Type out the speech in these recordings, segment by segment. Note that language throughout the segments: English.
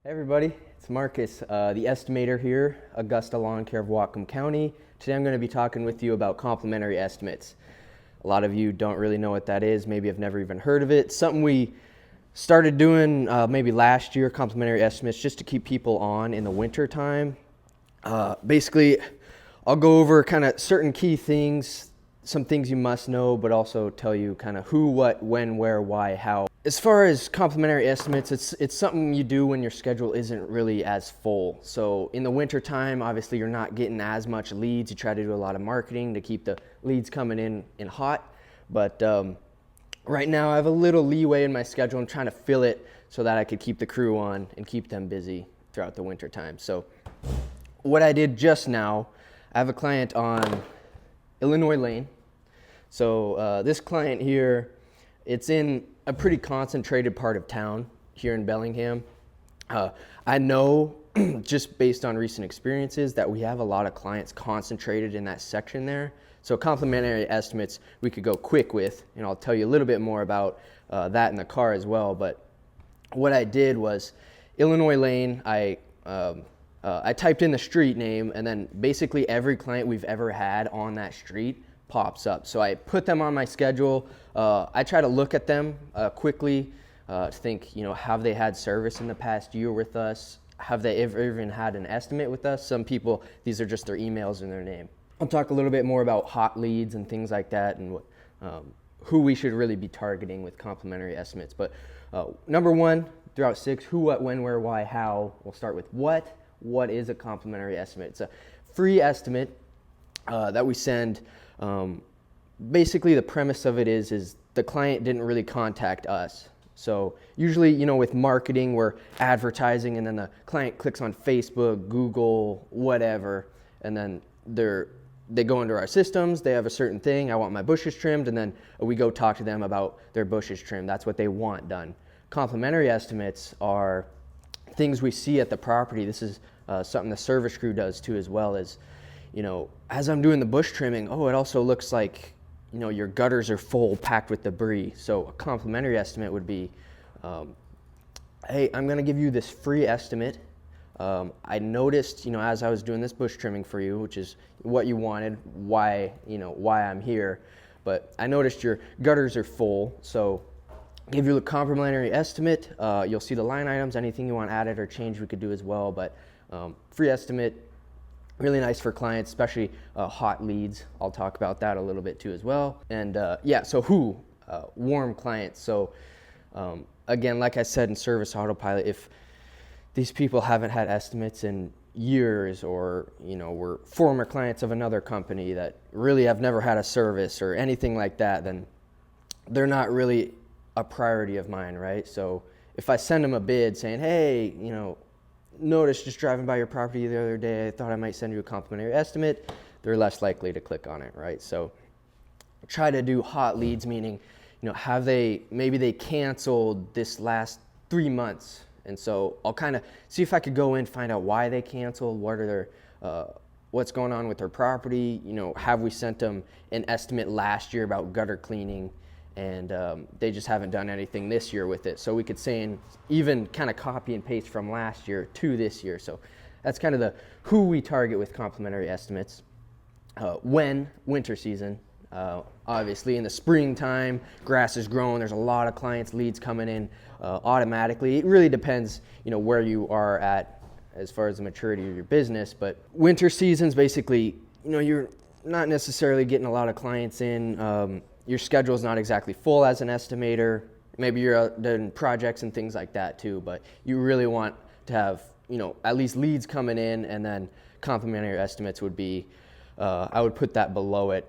Hey everybody, it's Marcus, the estimator here, Augusta Lawn Care of Whatcom County. Today I'm going to be talking with you about complementary estimates. A lot of you don't really know what that is, maybe have never even heard of it. It's something we started doing maybe last year, complementary estimates, just to keep people on in the winter time. Basically, I'll go over kind of certain key things, some things you must know, but also tell you kind of who, what, when, where, why, how. As far as complementary estimates, it's something you do when your schedule isn't really as full. So in the winter time, obviously you're not getting as much leads. You try to do a lot of marketing to keep the leads coming in hot. But right now I have a little leeway in my schedule. I'm trying to fill it so that I could keep the crew on and keep them busy throughout the winter time. So what I did just now, I have a client on Illinois Lane. So this client here, it's in a pretty concentrated part of town here in Bellingham. I know just based on recent experiences that we have a lot of clients concentrated in that section there. So complementary estimates we could go quick with, and I'll tell you a little bit more about that in the car as well. But what I did was Illinois Lane, I typed in the street name, and then basically every client we've ever had on that street pops up. So I put them on my schedule. I try to look at them quickly to think, have they had service in the past year with us? Have they ever even had an estimate with us? Some people, these are just their emails and their name. I'll talk a little bit more about hot leads and things like that, and who we should really be targeting with complementary estimates. But number one, throughout 6, who, what, when, where, why, how. We'll start with what. What is a complementary estimate? It's a free estimate that we send. Basically the premise of it is the client didn't really contact us. So usually, with marketing, we're advertising, and then the client clicks on Facebook, Google, whatever, and then they go into our systems, they have a certain thing, I want my bushes trimmed, and then we go talk to them about their bushes trimmed. That's what they want done. Complementary estimates are things we see at the property. This is something the service crew does too, as well as, as I'm doing the bush trimming, it also looks like, your gutters are full, packed with debris. So a complimentary estimate would be, hey, I'm gonna give you this free estimate. I noticed, as I was doing this bush trimming for you, which is what you wanted, why I'm here, but I noticed your gutters are full. So give you a complimentary estimate. You'll see the line items, anything you want added or changed we could do as well, but free estimate, really nice for clients, especially hot leads. I'll talk about that a little bit too as well. And so who? Warm clients. So again, like I said in Service Autopilot, if these people haven't had estimates in years, or were former clients of another company that really have never had a service or anything like that, then they're not really a priority of mine, right? So if I send them a bid saying, hey, noticed just driving by your property the other day, I thought I might send you a complimentary estimate, they're less likely to click on it, right? So try to do hot leads, meaning, maybe they canceled this last 3 months. And so I'll kind of see if I could go in, find out why they canceled, what's going on with their property, have we sent them an estimate last year about gutter cleaning, and they just haven't done anything this year with it. So we could say, and even kind of copy and paste from last year to this year. So that's kind of the who we target with complementary estimates. When, winter season, obviously in the springtime, grass is growing, there's a lot of clients, leads coming in automatically. It really depends, where you are at as far as the maturity of your business. But winter season's basically, you're not necessarily getting a lot of clients in. Your schedule is not exactly full as an estimator. Maybe you're out doing projects and things like that too, but you really want to have, at least leads coming in, and then complementary estimates would be, I would put that below it.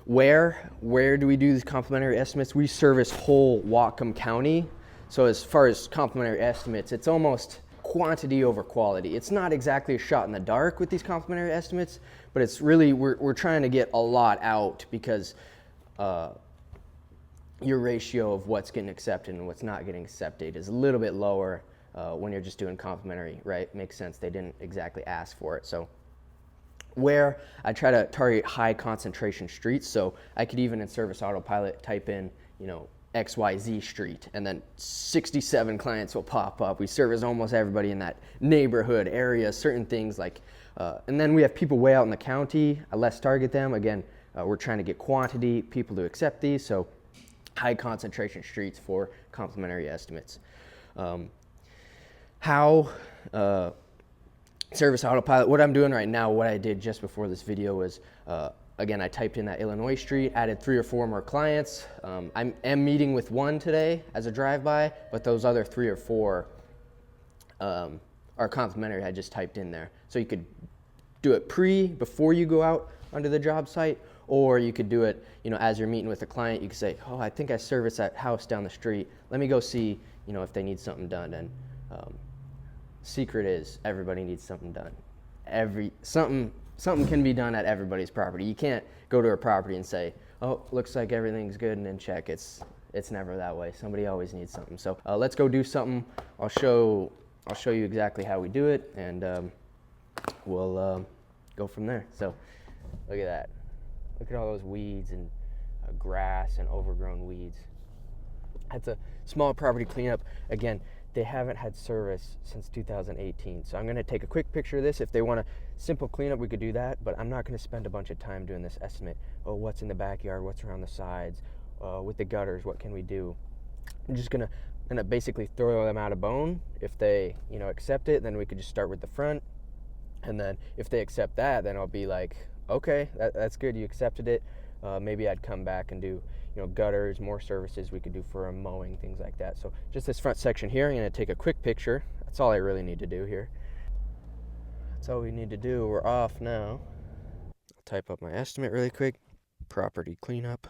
Where do we do these complementary estimates? We service whole Whatcom County. So as far as complementary estimates, it's almost quantity over quality. It's not exactly a shot in the dark with these complementary estimates, but it's really, we're trying to get a lot out, because your ratio of what's getting accepted and what's not getting accepted is a little bit lower when you're just doing complementary, right? Makes sense. They didn't exactly ask for it. So where I try to target high concentration streets. So I could even in Service Autopilot type in, XYZ street, and then 67 clients will pop up. We service almost everybody in that neighborhood area, certain things like, and then we have people way out in the county. I less target them. Again, we're trying to get quantity, people to accept these, so high concentration streets for complementary estimates. How service Autopilot, what I'm doing right now, what I did just before this video was, again, I typed in that Illinois street, added 3 or 4 more clients. I am meeting with one today as a drive-by, but those other 3 or 4 are complimentary. I just typed in there. So you could do it before you go out onto the job site, or you could do it, as you're meeting with a client. You could say, oh, I think I service that house down the street. Let me go see, if they need something done. And secret is everybody needs something done. Something can be done at everybody's property. You can't go to a property and say, oh, looks like everything's good, and then check. It's never that way. Somebody always needs something. So let's go do something. I'll show you exactly how we do it, and we'll go from there. So look at that. Look at all those weeds and grass and overgrown weeds. That's a small property cleanup. Again, they haven't had service since 2018. So I'm going to take a quick picture of this. If they want a simple cleanup, we could do that, but I'm not going to spend a bunch of time doing this estimate. Oh, what's in the backyard? What's around the sides? With the gutters, what can we do? I'm just going to basically throw them out a bone. If they, accept it, then we could just start with the front. And then if they accept that, then I'll be like, okay, that's good. You accepted it. Maybe I'd come back and do, gutters, more services we could do for a mowing, things like that. So just this front section here, I'm going to take a quick picture. That's all I really need to do here. That's all we need to do. We're off now. I'll type up my estimate really quick. Property cleanup,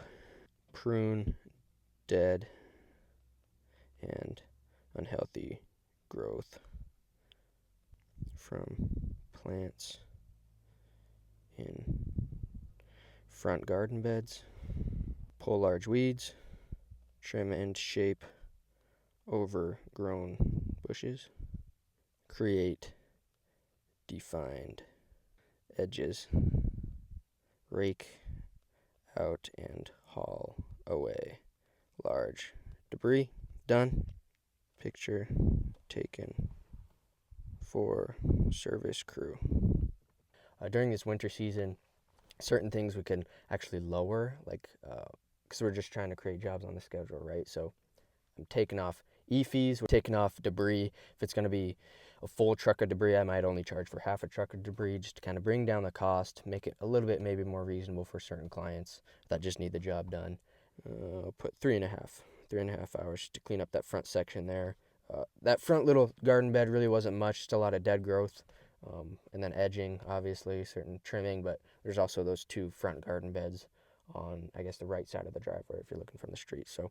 prune, dead, and unhealthy growth from plants in front garden beds. Pull large weeds, trim and shape overgrown bushes, create defined edges, rake out and haul away large debris. Done. Picture taken for service crew. During this winter season, certain things we can actually lower, like because we're just trying to create jobs on the schedule, right? So I'm taking off fees, we're taking off debris. If it's going to be a full truck of debris, I might only charge for half a truck of debris, just to kind of bring down the cost, make it a little bit maybe more reasonable for certain clients that just need the job done. I'll put 3.5 hours to clean up that front section there. That front little garden bed really wasn't much, just a lot of dead growth. And then edging, obviously, certain trimming, but there's also those 2 front garden beds on, I guess, the right side of the driveway if you're looking from the street. So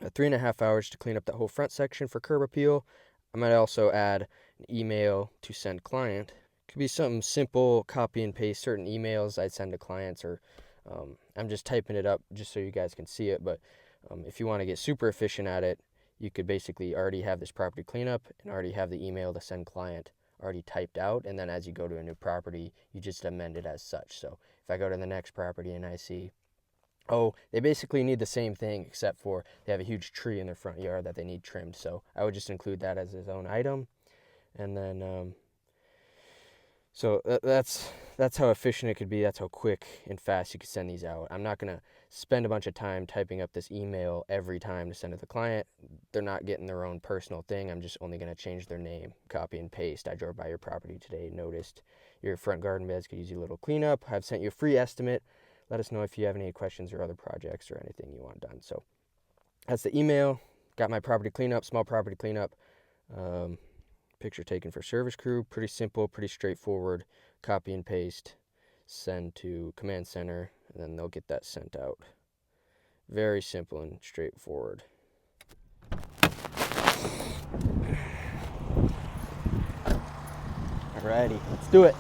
3.5 hours to clean up that whole front section for curb appeal. I might also add an email to send client. Could be something simple, copy and paste certain emails I'd send to clients, or I'm just typing it up just so you guys can see it. But if you want to get super efficient at it, you could basically already have this property cleanup and already have the email to send client already typed out, and then as you go to a new property, you just amend it as such. So if I go to the next property and I see, oh, they basically need the same thing except for they have a huge tree in their front yard that they need trimmed, so I would just include that as his own item. And then so that's how efficient it could be. That's how quick and fast you could send these out. I'm not going to spend a bunch of time typing up this email every time to send to the client. They're not getting their own personal thing. I'm just only going to change their name, copy and paste. I drove by your property today, noticed your front garden beds could use a little cleanup. I've sent you a free estimate. Let us know if you have any questions or other projects or anything you want done. So that's the email. Got my property cleanup, small property cleanup. Picture taken for service crew. Pretty simple, pretty straightforward. Copy and paste, send to command center, and then they'll get that sent out. Very simple and straightforward. Alrighty, let's do it.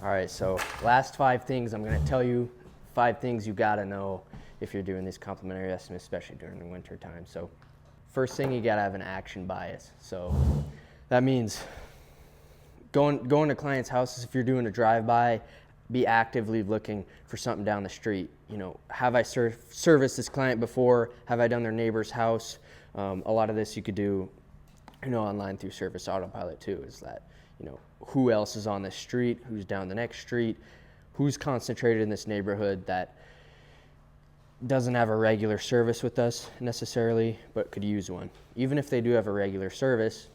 Alright, so last 5 things I'm going to tell you. 5 things you got to know if you're doing these complimentary estimates, especially during the winter time. So first thing, you got to have an action bias. So that means going to clients' houses. If you're doing a drive-by, be actively looking for something down the street. You know, have I serviced this client before? Have I done their neighbor's house? A lot of this you could do, you know, online through Service Autopilot too, is that, you know, who else is on this street, who's down the next street, who's concentrated in this neighborhood that doesn't have a regular service with us necessarily, but could use one. Even if they do have a regular service,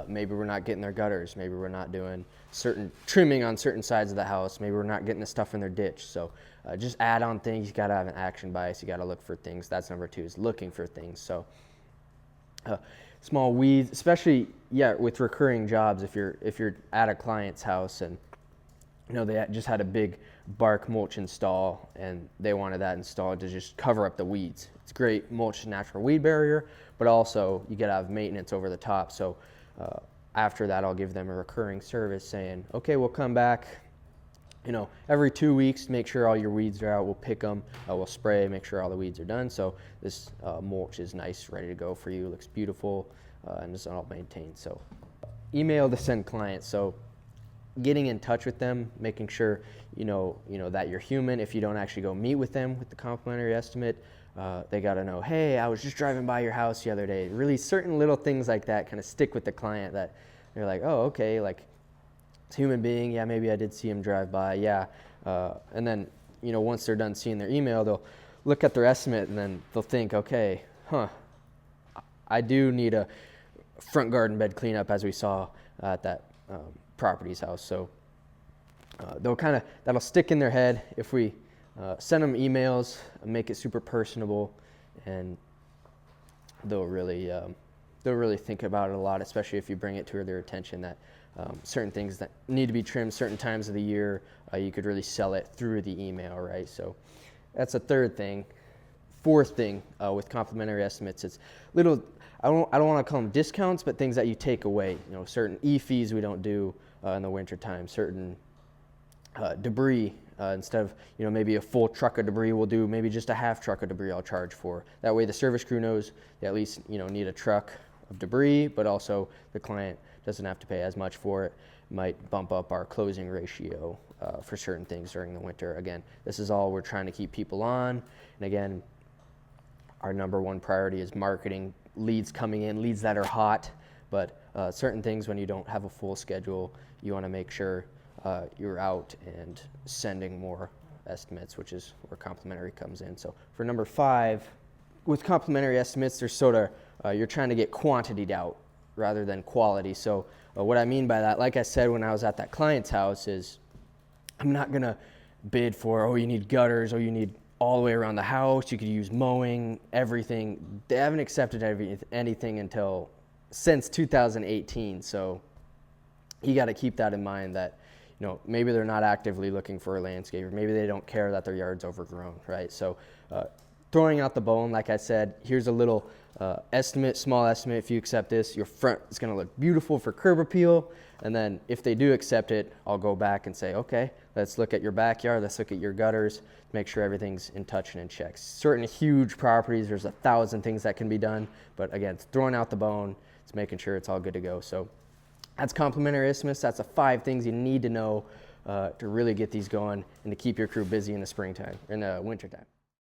maybe we're not getting their gutters, maybe we're not doing certain trimming on certain sides of the house, maybe we're not getting the stuff in their ditch. So just add on things. You got to have an action bias. You got to look for things. That's number 2, is looking for things. So small weeds, especially with recurring jobs. If you're at a client's house and you know they just had a big bark mulch install and they wanted that installed to just cover up the weeds. It's great. Mulch is a natural weed barrier, but also you got to have maintenance over the top. So after that, I'll give them a recurring service saying, okay, we'll come back, you know, every 2 weeks, make sure all your weeds are out. We'll pick them, we'll spray, make sure all the weeds are done. So this mulch is nice, ready to go for you. Looks beautiful, and it's all maintained. So email to send clients. So getting in touch with them, making sure you know that you're human. If you don't actually go meet with them with the complimentary estimate, they got to know, hey, I was just driving by your house the other day. Really, certain little things like that kind of stick with the client, that they're like, oh, okay, like it's a human being. Yeah, maybe I did see him drive by. Yeah, and then you know, once they're done seeing their email, they'll look at their estimate and then they'll think, okay, I do need a front garden bed cleanup, as we saw at that property's house. So that'll stick in their head if we send them emails, make it super personable, and they'll really think about it a lot, especially if you bring it to their attention that certain things that need to be trimmed certain times of the year, you could really sell it through the email, right? So that's a third thing. Fourth thing with complimentary estimates, it's little, I don't want to call them discounts, but things that you take away. You know, certain e-fees we don't do in the wintertime, certain debris, instead of, you know, maybe a full truck of debris, we'll do maybe just a half truck of debris I'll charge for. That way the service crew knows they at least, you know, need a truck of debris, but also the client doesn't have to pay as much for it. Might bump up our closing ratio for certain things during the winter. Again, this is all we're trying to keep people on. And again, our number one priority is marketing, leads coming in, leads that are hot, but certain things when you don't have a full schedule, you want to make sure you're out and sending more estimates, which is where complimentary comes in. So for number 5, with complimentary estimates, there's sort of, you're trying to get quantity out rather than quality. So what I mean by that, like I said when I was at that client's house, is I'm not going to bid for, oh, you need gutters, oh, you need all the way around the house, you could use mowing, everything. They haven't accepted anything since 2018. So you got to keep that in mind, that, you know, maybe they're not actively looking for a landscaper. Maybe they don't care that their yard's overgrown, right? So throwing out the bone, like I said, here's a little estimate, small estimate. If you accept this, your front is going to look beautiful for curb appeal. And then if they do accept it, I'll go back and say, okay, let's look at your backyard. Let's look at your gutters, make sure everything's in touch and in check. Certain huge properties, there's 1,000 things that can be done. But again, it's throwing out the bone. It's making sure it's all good to go. So that's complimentary estimates. That's the 5 things you need to know to really get these going and to keep your crew busy in the springtime, in the wintertime.